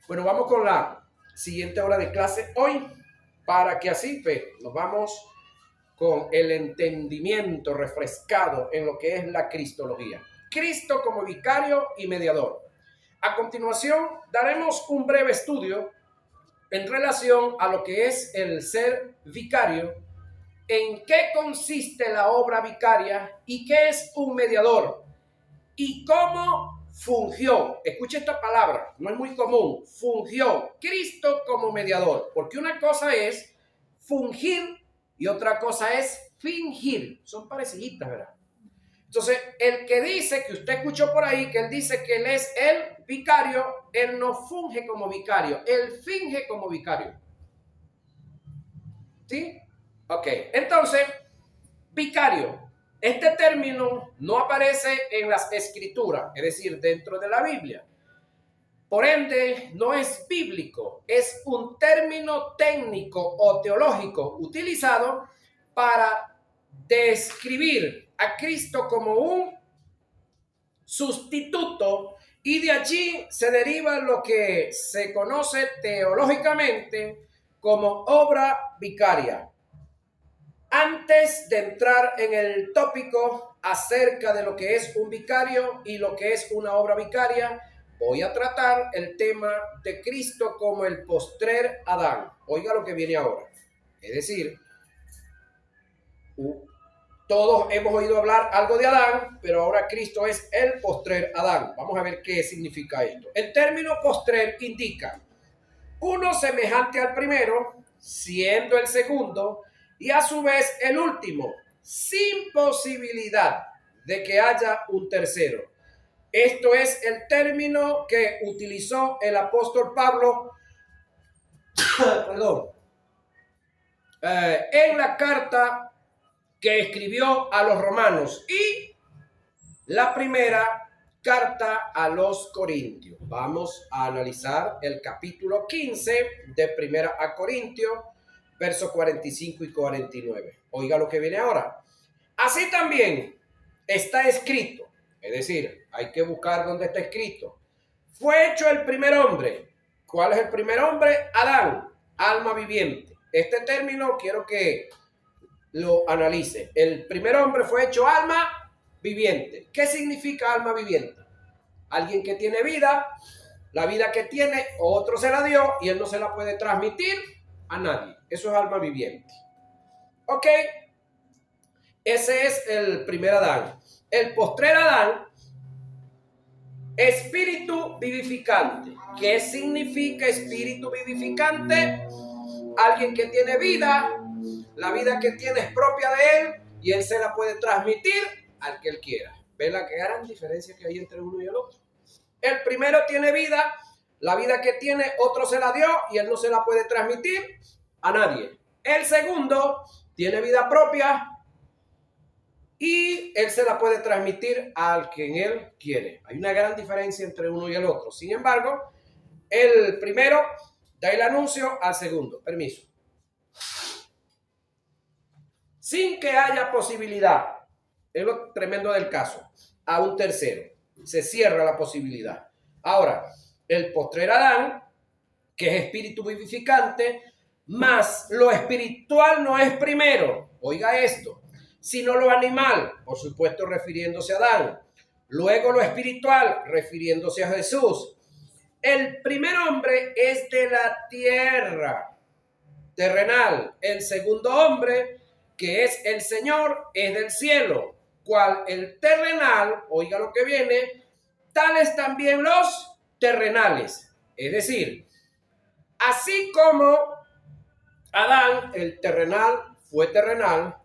Bueno, vamos con la siguiente hora de clase hoy para que así pues, nos vamos con el entendimiento refrescado en lo que es la cristología. Cristo como vicario y mediador. A continuación, daremos un breve estudio en relación a lo que es el ser vicario, en qué consiste la obra vicaria y qué es un mediador y cómo fungió. Escuche esta palabra, no es muy común. Fungió Cristo como mediador, porque una cosa es fungir y otra cosa es fingir. Son pareciditas, ¿verdad? Entonces, el que dice, que usted escuchó por ahí, que él dice que él es el vicario, él no funge como vicario, él finge como vicario. ¿Sí? Ok, entonces, vicario. Este término no aparece en las escrituras, es decir, dentro de la Biblia. Por ende, no es bíblico, es un término técnico o teológico utilizado para describir a Cristo como un sustituto, y de allí se deriva lo que se conoce teológicamente como obra vicaria. Antes de entrar en el tópico acerca de lo que es un vicario y lo que es una obra vicaria, voy a tratar el tema de Cristo como el postrer Adán. Oiga lo que viene ahora. Es decir, todos hemos oído hablar algo de Adán, pero ahora Cristo es el postrer Adán. Vamos a ver qué significa esto. El término postrer indica uno semejante al primero, siendo el segundo, y a su vez el último, sin posibilidad de que haya un tercero. Esto es el término que utilizó el apóstol Pablo perdón, en la carta que escribió a los romanos y la primera carta a los Corintios. Vamos a analizar el capítulo 15 de Primera a Corintios, versos 45 y 49. Oiga lo que viene ahora. Así también está escrito, es decir, hay que buscar dónde está escrito. Fue hecho el primer hombre. ¿Cuál es el primer hombre? Adán, alma viviente. Este término quiero que lo analice. El primer hombre fue hecho alma viviente. ¿Qué significa alma viviente? Alguien que tiene vida, la vida que tiene otro se la dio y él no se la puede transmitir a nadie. Eso es alma viviente. Ok, ese es el primer Adán. El postrer Adán, espíritu vivificante. ¿Qué significa espíritu vivificante? Alguien que tiene vida, la vida que tiene es propia de él y él se la puede transmitir al que él quiera. ¿Ven la gran diferencia que hay entre uno y el otro? El primero tiene vida, la vida que tiene otro se la dio y él no se la puede transmitir a nadie. El segundo tiene vida propia y él se la puede transmitir al quien él quiere. Hay una gran diferencia entre uno y el otro. Sin embargo, el primero da el anuncio al segundo. Permiso. Sin que haya posibilidad, es lo tremendo del caso, a un tercero. Se cierra la posibilidad. Ahora, el postrer Adán, que es espíritu vivificante, más lo espiritual no es primero, oiga esto, sino lo animal, por supuesto refiriéndose a Adán. Luego lo espiritual, refiriéndose a Jesús. El primer hombre es de la tierra terrenal. El segundo hombre, que es el Señor, es del cielo. Cual el terrenal, oiga lo que viene, tales también los terrenales. Es decir, así como Adán, el terrenal, fue terrenal,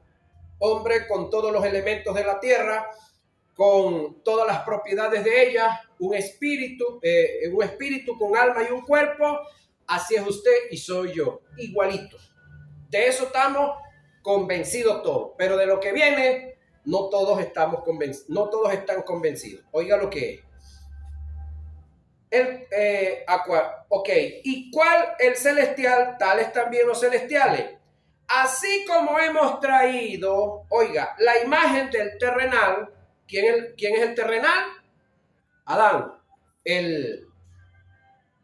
hombre con todos los elementos de la tierra, con todas las propiedades de ella, un espíritu con alma y un cuerpo, así es usted y soy yo, igualitos. De eso estamos convencidos todos, pero de lo que viene no todos estamos convencidos, no todos están convencidos. Oiga lo que es. Ok, ¿y cuál el celestial? Tales también los celestiales. Así como hemos traído, oiga, la imagen del terrenal. ¿Quién es el terrenal? Adán.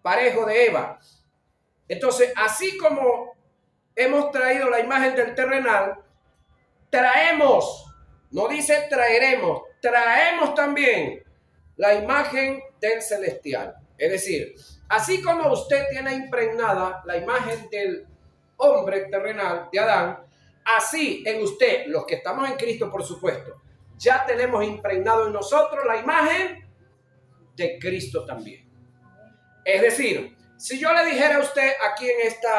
parejo de Eva. Entonces, así como hemos traído la imagen del terrenal, traemos, no dice traeremos, traemos también la imagen del celestial. Es decir, así como usted tiene impregnada la imagen del hombre terrenal, de Adán, así en usted, los que estamos en Cristo, por supuesto, ya tenemos impregnado en nosotros la imagen de Cristo también. Es decir, si yo le dijera a usted aquí en esta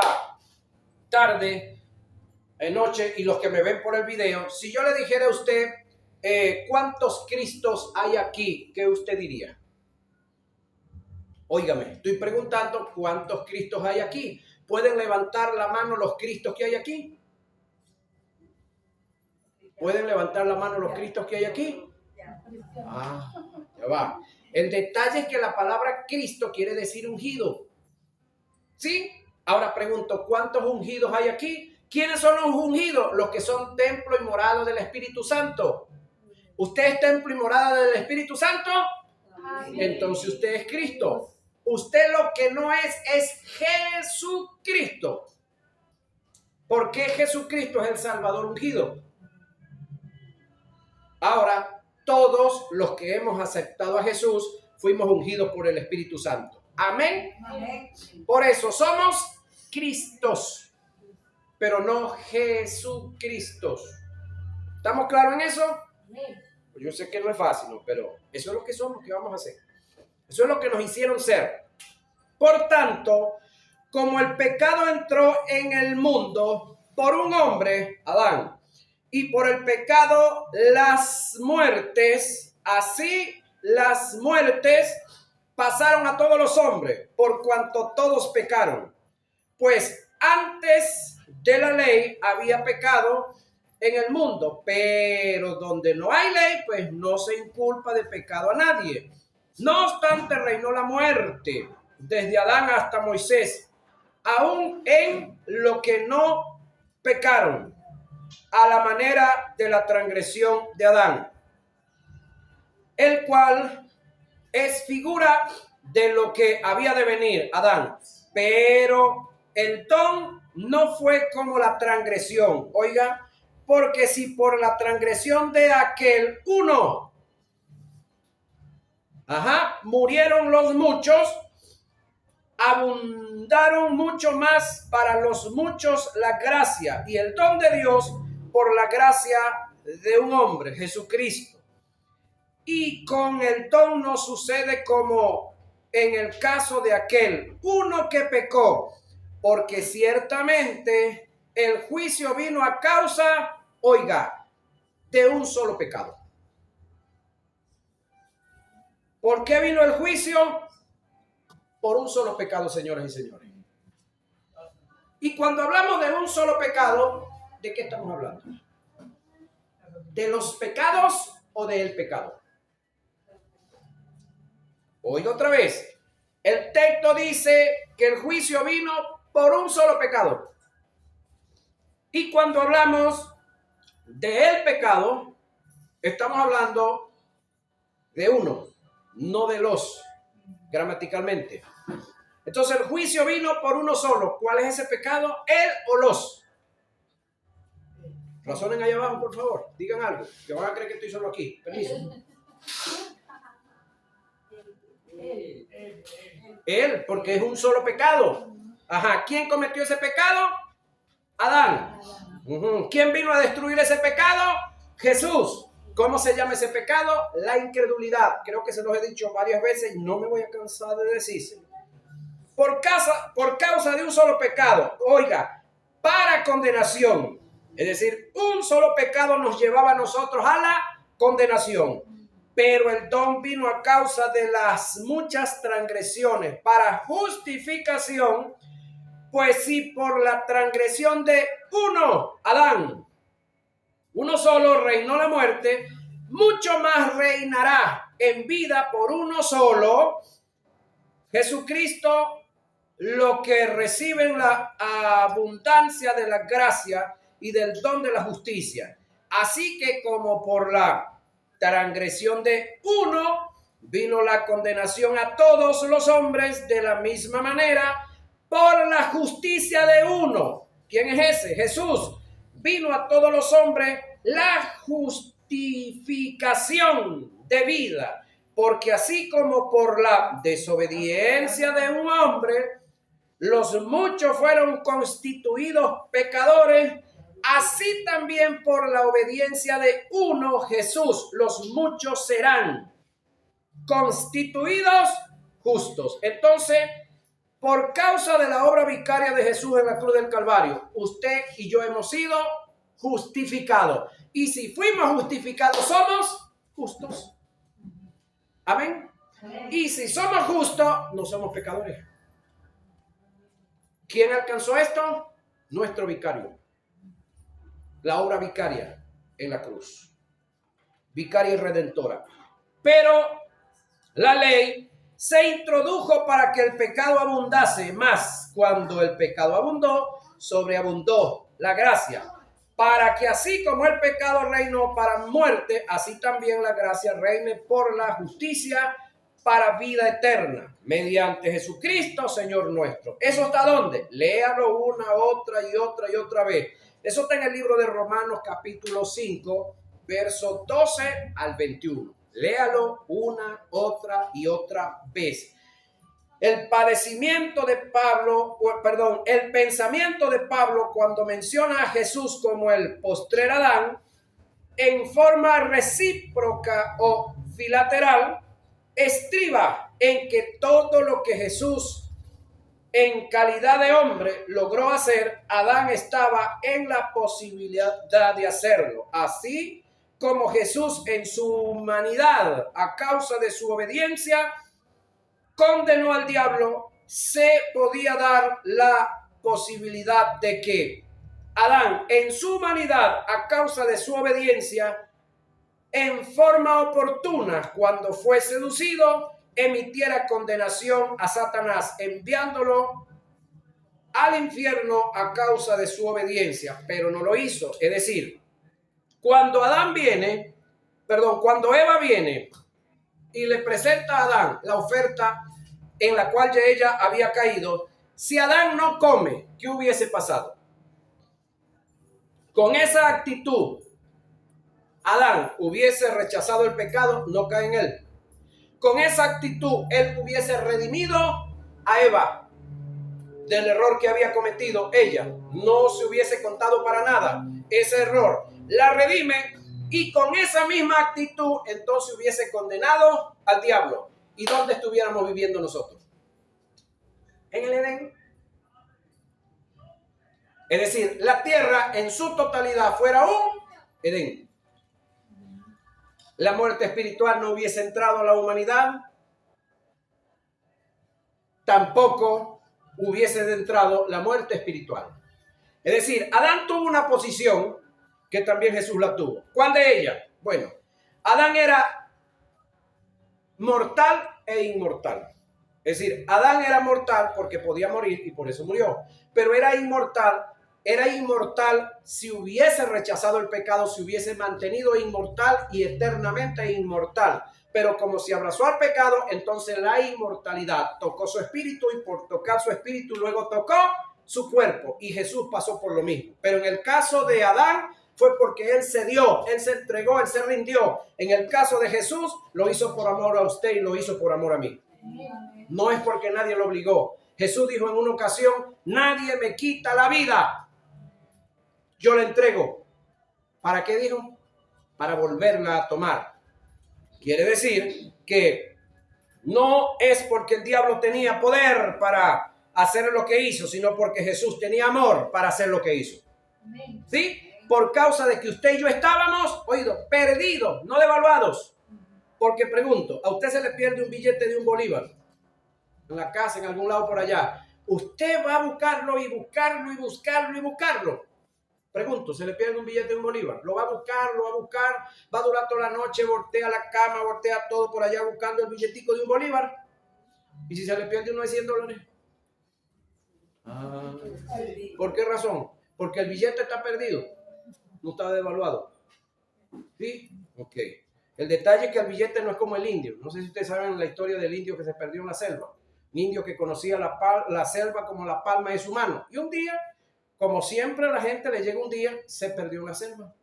tarde, noche, y los que me ven por el video, si yo le dijera a usted cuántos Cristos hay aquí, ¿qué usted diría? Óigame, estoy preguntando cuántos Cristos hay aquí. ¿Pueden levantar la mano los Cristos que hay aquí? ¿Pueden levantar la mano los Cristos que hay aquí? Ah, ya va. El detalle es que la palabra Cristo quiere decir ungido. ¿Sí? Ahora pregunto, ¿cuántos ungidos hay aquí? ¿Quiénes son los ungidos? Los que son templo y morada del Espíritu Santo. ¿Usted es templo y morada del Espíritu Santo? Entonces usted es Cristo. Usted lo que no es Jesucristo. ¿Por qué Jesucristo es el Salvador ungido? Ahora, todos los que hemos aceptado a Jesús fuimos ungidos por el Espíritu Santo. Amén. Amén. Por eso somos Cristos, pero no Jesucristos. ¿Estamos claros en eso? Pues yo sé que no es fácil, ¿no? Pero eso es lo que somos, ¿qué vamos a hacer? Eso es lo que nos hicieron ser. Por tanto, como el pecado entró en el mundo por un hombre, Adán, y por el pecado las muertes, así las muertes pasaron a todos los hombres, por cuanto todos pecaron. Pues antes de la ley había pecado en el mundo, pero donde no hay ley, pues no se inculpa de pecado a nadie. No obstante, reinó la muerte desde Adán hasta Moisés, aún en lo que no pecaron, a la manera de la transgresión de Adán, el cual es figura de lo que había de venir, Adán. Pero el don no fue como la transgresión. Oiga, porque si por la transgresión de aquel uno, murieron los muchos, abundaron mucho más para los muchos la gracia y el don de Dios por la gracia de un hombre, Jesucristo. Y con el don no sucede como en el caso de aquel uno que pecó, porque ciertamente el juicio vino a causa, oiga, de un solo pecado. ¿Por qué vino el juicio? Por un solo pecado, señoras y señores. Y cuando hablamos de un solo pecado, ¿de qué estamos hablando? ¿De los pecados o del pecado? Oiga otra vez. El texto dice que el juicio vino por un solo pecado. Y cuando hablamos del pecado, estamos hablando de uno, no de los, gramaticalmente. Entonces el juicio vino por uno solo. ¿Cuál es ese pecado? ¿Él o los? Razonen allá abajo, por favor. Digan algo, que van a creer que estoy solo aquí. Permiso. Él, porque es un solo pecado. ¿Quién cometió ese pecado? Adán. ¿Quién vino a destruir ese pecado? Jesús. ¿Cómo se llama ese pecado? La incredulidad. Creo que se los he dicho varias veces y no me voy a cansar de decírselo. Por causa de un solo pecado, oiga, para condenación. Es decir, un solo pecado nos llevaba a nosotros a la condenación. Pero el don vino a causa de las muchas transgresiones para justificación, pues si por la transgresión de uno, Adán, uno solo reinó la muerte, mucho más reinará en vida por uno solo, Jesucristo, lo que reciben la abundancia de la gracia y del don de la justicia. Así que como por la transgresión de uno, vino la condenación a todos los hombres de la misma manera por la justicia de uno. ¿Quién es ese? Jesús. Vino a todos los hombres la justificación de vida, porque así como por la desobediencia de un hombre, los muchos fueron constituidos pecadores, así también por la obediencia de uno, Jesús, los muchos serán constituidos justos. Entonces, por causa de la obra vicaria de Jesús en la cruz del Calvario, usted y yo hemos sido justificados. Y si fuimos justificados, somos justos. Amén. Y si somos justos, no somos pecadores. ¿Quién alcanzó esto? Nuestro vicario. La obra vicaria en la cruz. Vicaria y redentora. Pero la ley se introdujo para que el pecado abundase, más cuando el pecado abundó, sobreabundó la gracia, para que así como el pecado reinó para muerte, así también la gracia reine por la justicia para vida eterna, mediante Jesucristo, Señor nuestro. ¿Eso está dónde? Léalo una, otra y otra y otra vez. Eso está en el libro de Romanos capítulo 5, versos 12 al 21. Léalo una, otra y otra vez. El padecimiento de Pablo, el pensamiento de Pablo cuando menciona a Jesús como el postrer Adán, en forma recíproca o bilateral, estriba en que todo lo que Jesús en calidad de hombre logró hacer, Adán estaba en la posibilidad de hacerlo. Así como Jesús en su humanidad, a causa de su obediencia, condenó al diablo, se podía dar la posibilidad de que Adán en su humanidad, a causa de su obediencia, en forma oportuna, cuando fue seducido, emitiera condenación a Satanás, enviándolo al infierno a causa de su obediencia, pero no lo hizo. Es decir, cuando Eva viene y le presenta a Adán la oferta en la cual ya ella había caído, si Adán no come, ¿qué hubiese pasado? Con esa actitud, Adán hubiese rechazado el pecado, no cae en él. Con esa actitud, él hubiese redimido a Eva del error que había cometido ella. No se hubiese contado para nada ese error. La redime y con esa misma actitud entonces hubiese condenado al diablo. ¿Y dónde estuviéramos viviendo nosotros? En el Edén. Es decir, la tierra en su totalidad fuera un Edén. La muerte espiritual no hubiese entrado a la humanidad. Tampoco hubiese entrado la muerte espiritual. Es decir, Adán tuvo una posición que también Jesús la tuvo. ¿Cuál de ellas? Bueno, Adán era mortal e inmortal. Es decir, Adán era mortal porque podía morir y por eso murió. Pero era inmortal si hubiese rechazado el pecado, si hubiese mantenido inmortal y eternamente inmortal. Pero como se abrazó al pecado, entonces la inmortalidad tocó su espíritu y por tocar su espíritu luego tocó su cuerpo. Y Jesús pasó por lo mismo. Pero en el caso de Adán fue porque él se dio, él se entregó, él se rindió. En el caso de Jesús lo hizo por amor a usted y lo hizo por amor a mí. No es porque nadie lo obligó. Jesús dijo en una ocasión, nadie me quita la vida, yo la entrego. ¿Para qué dijo? Para volverla a tomar. Quiere decir que no es porque el diablo tenía poder para hacer lo que hizo, sino porque Jesús tenía amor para hacer lo que hizo. ¿Sí? Por causa de que usted y yo estábamos, perdidos, no devaluados. Porque pregunto, ¿a usted se le pierde un billete de $1 en la casa, en algún lado por allá? Usted va a buscarlo y buscarlo y buscarlo y buscarlo. Pregunto, ¿se le pierde un billete de $1? Lo va a buscar, va a durar toda la noche, voltea la cama, voltea todo por allá buscando el billetico de $1. ¿Y si se le pierde uno de $100? ¿Por qué razón? Porque el billete está perdido, no está devaluado. ¿Sí? Ok. El detalle es que el billete no es como el indio. No sé si ustedes saben la historia del indio que se perdió en la selva. Un indio que conocía la selva como la palma de su mano. Y un día, como siempre a la gente le llega un día, se perdió en la selva.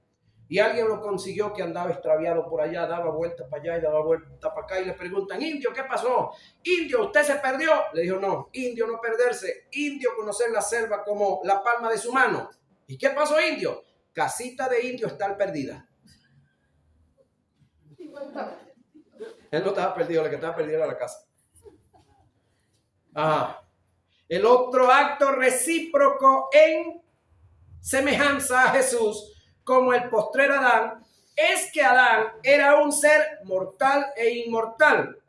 Y alguien lo consiguió que andaba extraviado por allá, daba vueltas para allá y daba vueltas para acá. Y le preguntan, indio, ¿qué pasó? Indio, ¿usted se perdió? Le dijo, no, indio no perderse. Indio conocer la selva como la palma de su mano. ¿Y qué pasó, indio? Casita de indio está perdida. Él no estaba perdido, la que estaba perdida era la casa. Ajá. El otro acto recíproco en semejanza a Jesús, como el postrer Adán, es que Adán era un ser mortal e inmortal,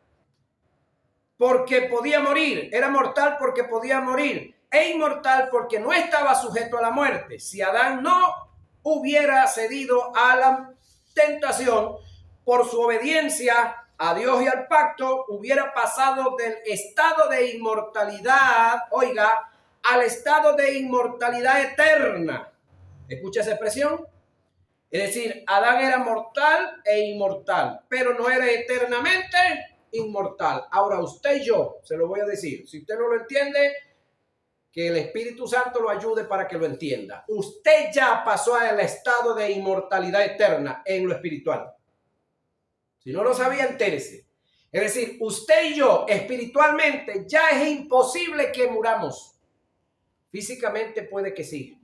porque podía morir. Era mortal porque podía morir, e inmortal porque no estaba sujeto a la muerte. Si Adán no hubiera cedido a la tentación por su obediencia a Dios y al pacto, hubiera pasado del estado de inmortalidad, oiga, al estado de inmortalidad eterna. ¿Escucha esa expresión? Es decir, Adán era mortal e inmortal, pero no era eternamente inmortal. Ahora usted y yo, se lo voy a decir, si usted no lo entiende, que el Espíritu Santo lo ayude para que lo entienda. Usted ya pasó al estado de inmortalidad eterna en lo espiritual. Si no lo sabía, entérese. Es decir, usted y yo espiritualmente ya es imposible que muramos. Físicamente puede que sí,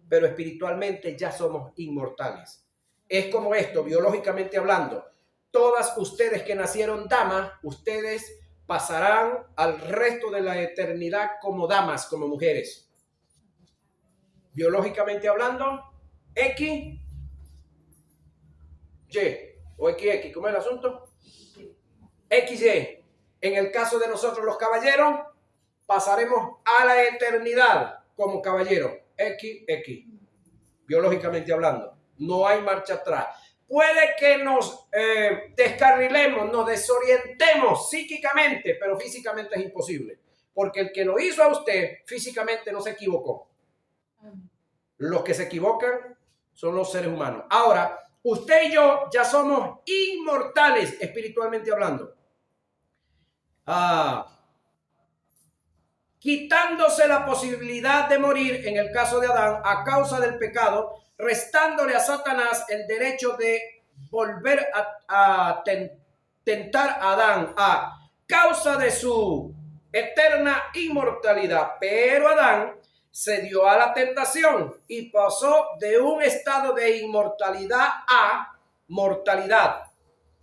pero espiritualmente ya somos inmortales. Es como esto, biológicamente hablando. Todas ustedes que nacieron damas, ustedes pasarán al resto de la eternidad como damas, como mujeres. Biológicamente hablando, X, Y o XX, ¿cómo es el asunto? XY. En el caso de nosotros los caballeros, pasaremos a la eternidad como caballeros. XX. Biológicamente hablando. No hay marcha atrás. Puede que nos descarrilemos, nos desorientemos psíquicamente, pero físicamente es imposible. Porque el que lo hizo a usted físicamente no se equivocó. Los que se equivocan son los seres humanos. Ahora, usted y yo ya somos inmortales espiritualmente hablando. Quitándose la posibilidad de morir en el caso de Adán a causa del pecado, restándole a Satanás el derecho de volver a tentar a Adán a causa de su eterna inmortalidad. Pero Adán se dio a la tentación y pasó de un estado de inmortalidad a mortalidad.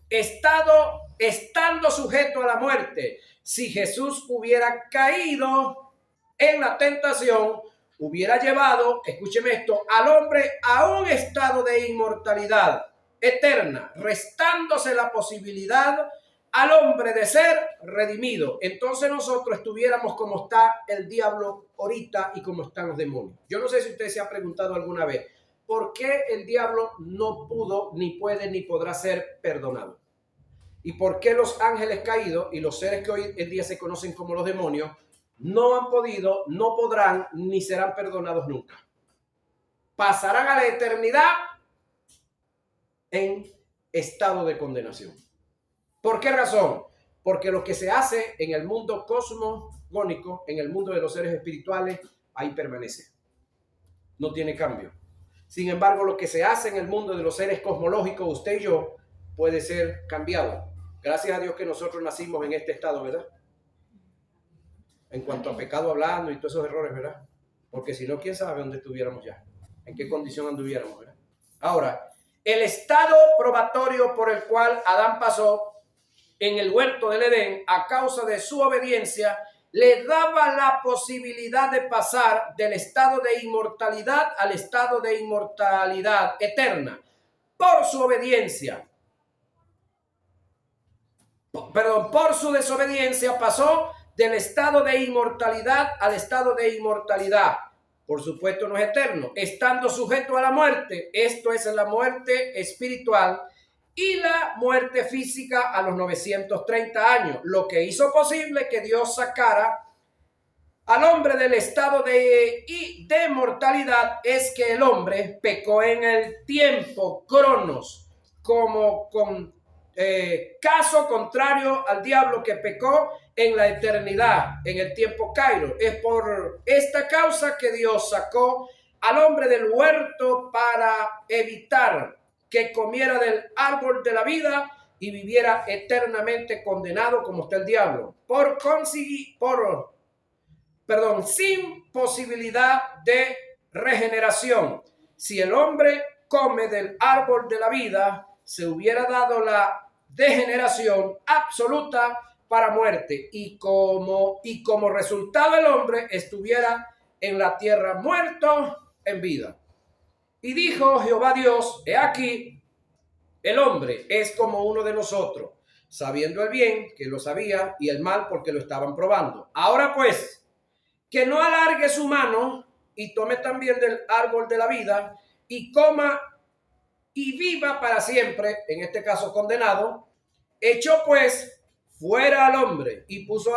Estando sujeto a la muerte. Si Jesús hubiera caído en la tentación, hubiera llevado, escúcheme esto, al hombre a un estado de inmortalidad eterna, restándose la posibilidad al hombre de ser redimido. Entonces nosotros estuviéramos como está el diablo ahorita y como están los demonios. Yo no sé si usted se ha preguntado alguna vez, ¿por qué el diablo no pudo, ni puede, ni podrá ser perdonado? ¿Y por qué los ángeles caídos y los seres que hoy en día se conocen como los demonios no han podido, no podrán, ni serán perdonados nunca? Pasarán a la eternidad en estado de condenación. ¿Por qué razón? Porque lo que se hace en el mundo cosmogónico, en el mundo de los seres espirituales, ahí permanece. No tiene cambio. Sin embargo, lo que se hace en el mundo de los seres cosmológicos, usted y yo, puede ser cambiado. Gracias a Dios que nosotros nacimos en este estado, ¿verdad? En cuanto a pecado hablando y todos esos errores, ¿verdad? Porque si no, quién sabe dónde estuviéramos ya. En qué condición anduviéramos, ¿verdad? Ahora, el estado probatorio por el cual Adán pasó en el huerto del Edén a causa de su obediencia le daba la posibilidad de pasar del estado de inmortalidad al estado de inmortalidad eterna por su obediencia. Por su desobediencia pasó del estado de inmortalidad al estado de inmortalidad. Por supuesto no es eterno, estando sujeto a la muerte. Esto es la muerte espiritual y la muerte física a los 930 años. Lo que hizo posible que Dios sacara al hombre del estado de mortalidad es que el hombre pecó en el tiempo, cronos, como con caso contrario al diablo que pecó en la eternidad, en el tiempo Cairo. Es por esta causa que Dios sacó al hombre del huerto para evitar que comiera del árbol de la vida y viviera eternamente condenado como está el diablo. Sin posibilidad de regeneración. Si el hombre come del árbol de la vida, se hubiera dado la degeneración absoluta para muerte y como resultado el hombre estuviera en la tierra muerto en vida. Y dijo Jehová Dios, he aquí, el hombre es como uno de nosotros, sabiendo el bien, que lo sabía, y el mal, porque lo estaban probando. Ahora pues, que no alargue su mano y tome también del árbol de la vida y coma y viva para siempre, en este caso condenado. Echó pues fuera al hombre y puso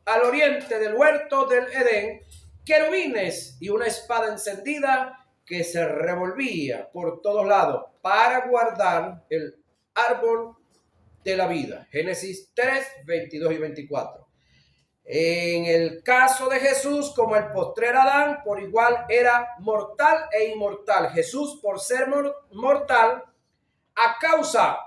al oriente del huerto del Edén querubines y una espada encendida que se revolvía por todos lados para guardar el árbol de la vida. Génesis 3, 22 y 24. En el caso de Jesús, como el postrer Adán, por igual era mortal e inmortal. Jesús, por ser mortal, a causa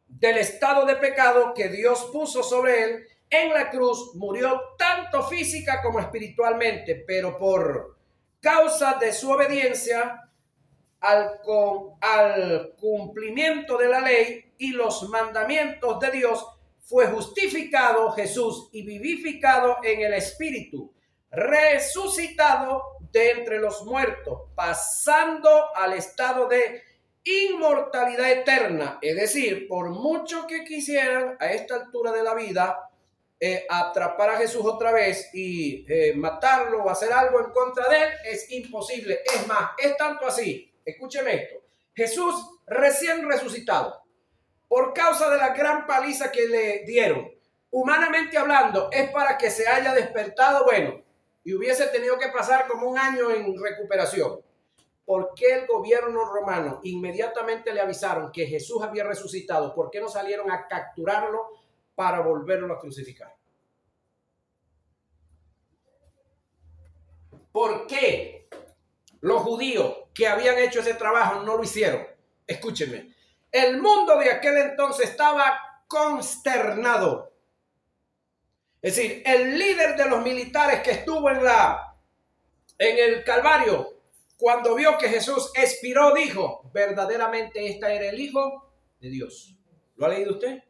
del estado de pecado que Dios puso sobre él, en la cruz murió tanto física como espiritualmente, pero por causa de su obediencia al cumplimiento de la ley y los mandamientos de Dios, fue justificado Jesús y vivificado en el Espíritu, resucitado de entre los muertos, pasando al estado de inmortalidad eterna. Es decir, por mucho que quisieran a esta altura de la vida atrapar a Jesús otra vez y matarlo o hacer algo en contra de él, es imposible. Es más, es tanto así. Escúcheme esto. Jesús recién resucitado, por causa de la gran paliza que le dieron, humanamente hablando, es para que se haya despertado, bueno, y hubiese tenido que pasar como un año en recuperación. ¿Por qué el gobierno romano inmediatamente le avisaron que Jesús había resucitado? ¿Por qué no salieron a capturarlo para volverlo a crucificar? ¿Por qué los judíos que habían hecho ese trabajo no lo hicieron? Escúchenme. El mundo de aquel entonces estaba consternado. Es decir, el líder de los militares que estuvo en el Calvario, cuando vio que Jesús expiró, dijo, verdaderamente este era el Hijo de Dios. ¿Lo ha leído usted?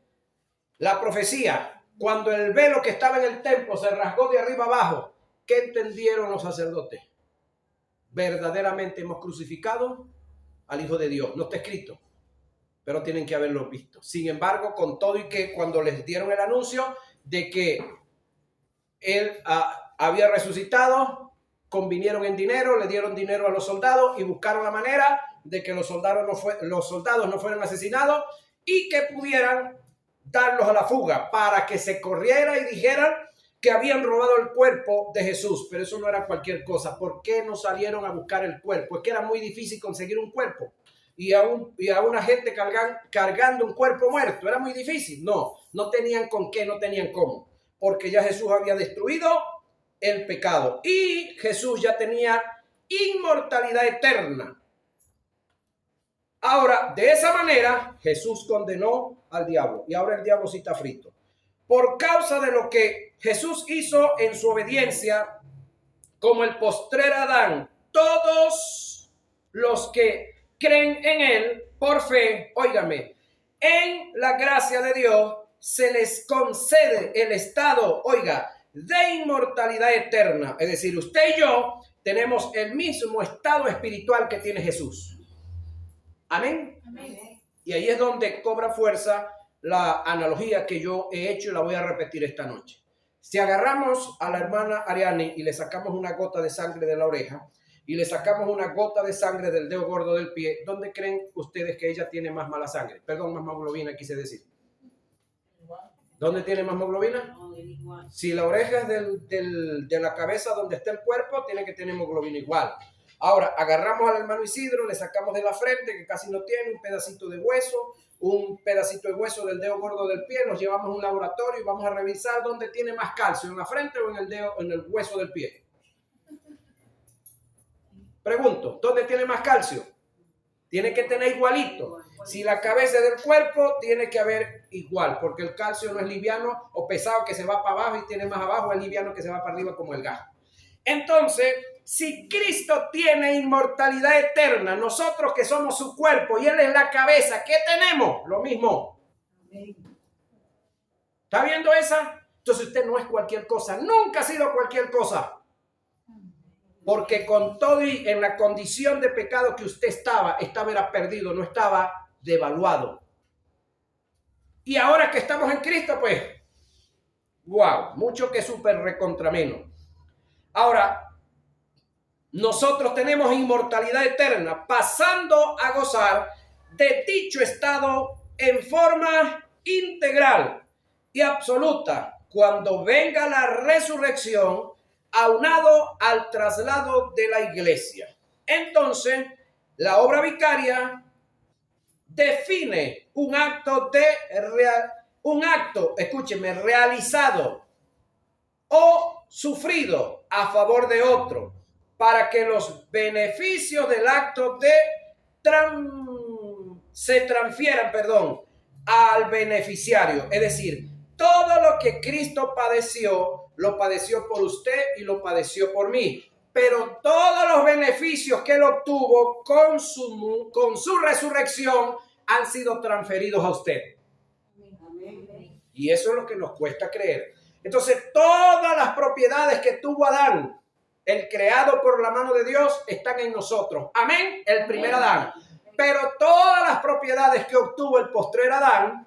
La profecía, cuando el velo que estaba en el templo se rasgó de arriba abajo, ¿qué entendieron los sacerdotes? Verdaderamente hemos crucificado al Hijo de Dios. No está escrito, pero tienen que haberlo visto. Sin embargo, con todo y que cuando les dieron el anuncio de que él había resucitado, convinieron en dinero, le dieron dinero a los soldados y buscaron la manera de que los soldados no fueran asesinados y que pudieran darlos a la fuga para que se corriera y dijeran que habían robado el cuerpo de Jesús. Pero eso no era cualquier cosa. ¿Por qué no salieron a buscar el cuerpo? Es que era muy difícil conseguir un cuerpo y a una gente cargando un cuerpo muerto. Era muy difícil. No tenían con qué, no tenían cómo, porque ya Jesús había destruido el pecado y Jesús ya tenía inmortalidad eterna. Ahora, de esa manera, Jesús condenó al diablo y ahora el diablo sí está frito. Por causa de lo que Jesús hizo en su obediencia, como el postrer Adán, todos los que creen en él por fe, óigame, en la gracia de Dios, se les concede el estado, de inmortalidad eterna. Es decir, usted y yo tenemos el mismo estado espiritual que tiene Jesús. Amén. Amén. Y ahí es donde cobra fuerza la analogía que yo he hecho y la voy a repetir esta noche. Si agarramos a la hermana Ariane y le sacamos una gota de sangre de la oreja y le sacamos una gota de sangre del dedo gordo del pie, ¿dónde creen ustedes que ella tiene más mala sangre? Perdón, más hemoglobina, quise decir. ¿Dónde tiene más hemoglobina? Si la oreja es de la cabeza donde está el cuerpo, tiene que tener hemoglobina igual. Ahora, agarramos al hermano Isidro, le sacamos de la frente, que casi no tiene, un pedacito de hueso del dedo gordo del pie, nos llevamos a un laboratorio y vamos a revisar dónde tiene más calcio, en la frente o en el hueso del pie. Pregunto, ¿dónde tiene más calcio? Tiene que tener igualito. Si la cabeza del cuerpo, tiene que haber igual, porque el calcio no es liviano o pesado que se va para abajo y tiene más abajo, es liviano que se va para arriba como el gas. Entonces, si Cristo tiene inmortalidad eterna, nosotros que somos su cuerpo y Él es la cabeza, ¿qué tenemos? Lo mismo. ¿Está viendo esa? Entonces usted no es cualquier cosa, nunca ha sido cualquier cosa. Porque con todo y en la condición de pecado que usted estaba era perdido, no estaba devaluado. Y ahora que estamos en Cristo, pues, wow, mucho que súper recontra menos. Ahora, nosotros tenemos inmortalidad eterna, pasando a gozar de dicho estado en forma integral y absoluta cuando venga la resurrección, aunado al traslado de la iglesia. Entonces, la obra vicaria define un acto realizado o sufrido a favor de otro, para que los beneficios del acto se transfieran, al beneficiario. Es decir, todo lo que Cristo padeció, lo padeció por usted y lo padeció por mí. Pero todos los beneficios que Él obtuvo con su resurrección han sido transferidos a usted. Y eso es lo que nos cuesta creer. Entonces, todas las propiedades que tuvo Adán, el creado por la mano de Dios, están en nosotros. Amén. El primer Adán. Pero todas las propiedades que obtuvo el postrer Adán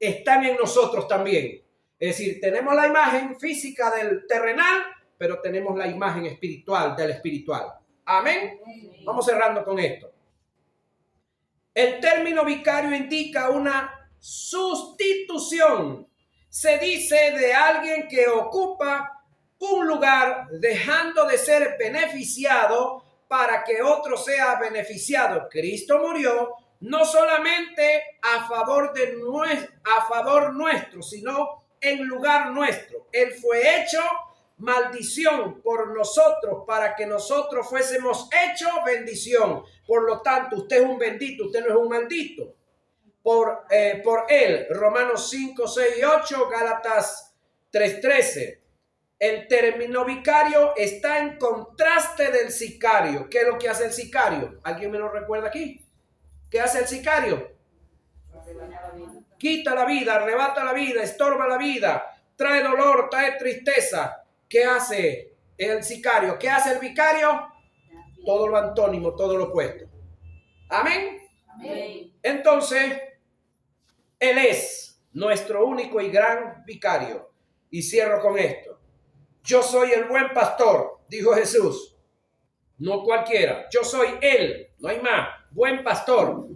están en nosotros también. Es decir, tenemos la imagen física del terrenal, pero tenemos la imagen espiritual del espiritual. Amén. Vamos cerrando con esto. El término vicario indica una sustitución. Se dice de alguien que ocupa un lugar dejando de ser beneficiado para que otro sea beneficiado. Cristo murió no solamente a favor nuestro, sino en lugar nuestro. Él fue hecho maldición por nosotros para que nosotros fuésemos hechos bendición. Por lo tanto, usted es un bendito, usted no es un maldito. Por él, Romanos 5, 6 y 8, Gálatas 3:13. El término vicario está en contraste del sicario. ¿Qué es lo que hace el sicario? ¿Alguien me lo recuerda aquí? ¿Qué hace el sicario? Quita la vida, arrebata la vida, estorba la vida, trae dolor, trae tristeza. ¿Qué hace el sicario? ¿Qué hace el vicario? Todo lo antónimo, todo lo opuesto. Amén. Amén. Entonces, Él es nuestro único y gran vicario. Y cierro con esto. Yo soy el buen pastor, dijo Jesús. No cualquiera. Yo soy Él, no hay más. Buen pastor.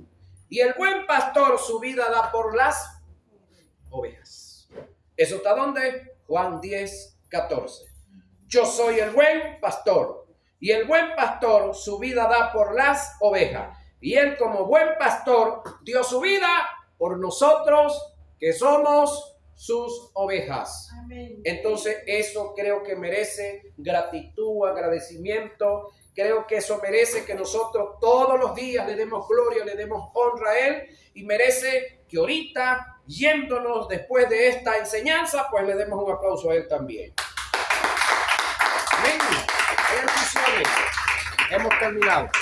Y el buen pastor su vida da por las ovejas. ¿Eso está dónde? Juan 10:14. Yo soy el buen pastor. Y el buen pastor su vida da por las ovejas. Y Él como buen pastor dio su vida por nosotros que somos sus ovejas. Amén. Entonces eso creo que merece gratitud, agradecimiento. Creo que eso merece que nosotros todos los días le demos gloria, le demos honra a Él. Y merece que ahorita, yéndonos después de esta enseñanza, pues le demos un aplauso a Él también. Amén. Bendiciones. Hemos terminado.